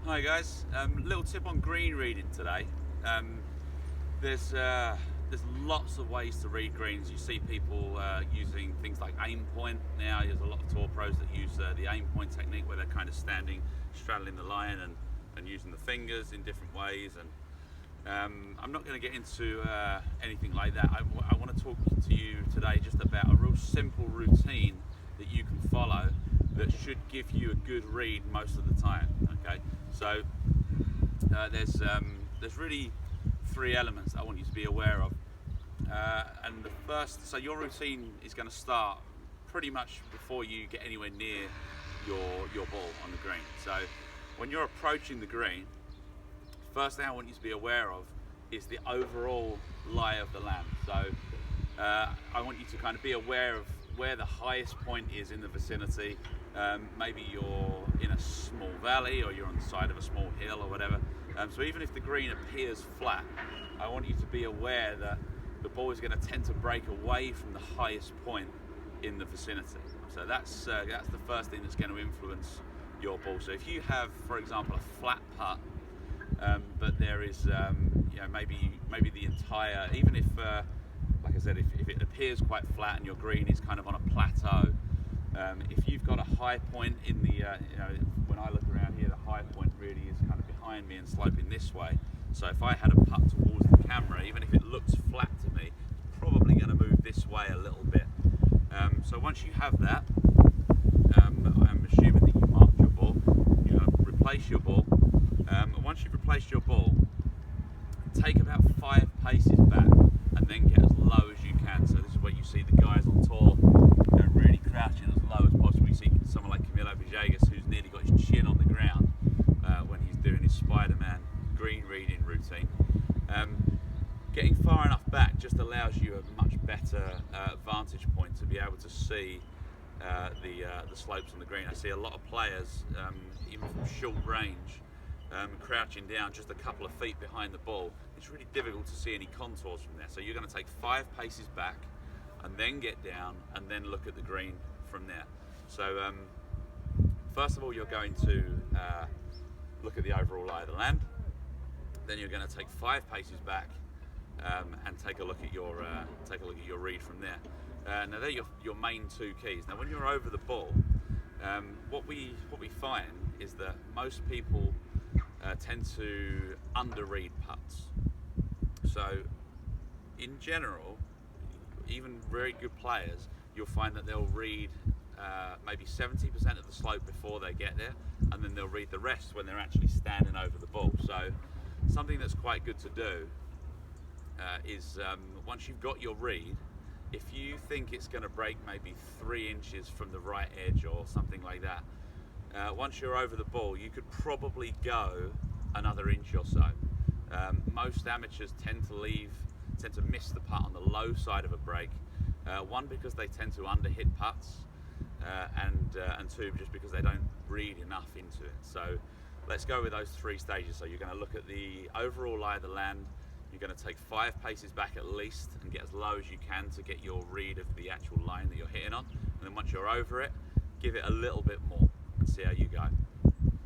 Hi guys, little tip on green reading today. Um, there's lots of ways to read greens. You see people using things like aim point now. There's a lot of tour pros that use the aim point technique where they're kind of standing, straddling the line and using the fingers in different ways. And I'm not going to get into anything like that. I want to talk to you today just about a real simple routine that you can follow that should give you a good read most of the time. Okay, so there's really three elements that I want you to be aware of. And the first, so your routine is going to start pretty much before you get anywhere near your ball on the green. So when you're approaching the green, first thing I want you to be aware of is the overall lie of the land. So I want you to kind of be aware of where the highest point is in the vicinity. Maybe you're in a small valley or you're on the side of a small hill or whatever. So even if the green appears flat, I want you to be aware that the ball is going to tend to break away from the highest point in the vicinity. So that's the first thing that's going to influence your ball. So if you have, for example, a flat putt, but there is maybe the entire, even if like I said, if it appears quite flat and your green is kind of on a plateau, if you've got a high point in the when I look around here, the high point really is kind of behind me and sloping this way. So if I had a putt towards the camera, even if it looks flat to me, it's probably going to move this way a little bit. So once you have that, I'm assuming that you marked your ball. You're going to replace your ball. Once you've replaced your ball, take about 5 paces back and then get as low as you can. So this is where you see the guys on tour, they're really crouching as low as possible. You see someone like Camilo Villegas, who's nearly got his chin on the ground when he's doing his Spider-Man green reading routine. Getting far enough back just allows you a much better vantage point to be able to see the slopes on the green. I see a lot of players, even from short range, crouching down just a couple of feet behind the ball. It's really difficult to see any contours from there. So you're going to take 5 paces back and then get down and then look at the green from there. So first of all, you're going to look at the overall lie of the land. Then you're going to take 5 paces back and take a look at your read from there. Now they're your main 2 keys. Now when you're over the ball, what we find is that most people tend to underread putts. So in general, even very good players, you'll find that they'll read maybe 70% of the slope before they get there, and then they'll read the rest when they're actually standing over the ball. So something that's quite good to do is once you've got your read, if you think it's going to break maybe 3 inches from the right edge or something like that, once you're over the ball, you could probably go another inch or so. Most amateurs tend to miss the putt on the low side of a break. One, because they tend to underhit putts, and 2, just because they don't read enough into it. So let's go with those 3 stages. So you're going to look at the overall lie of the land. You're going to take 5 paces back at least and get as low as you can to get your read of the actual line that you're hitting on. And then once you're over it, give it a little bit more and see how you go.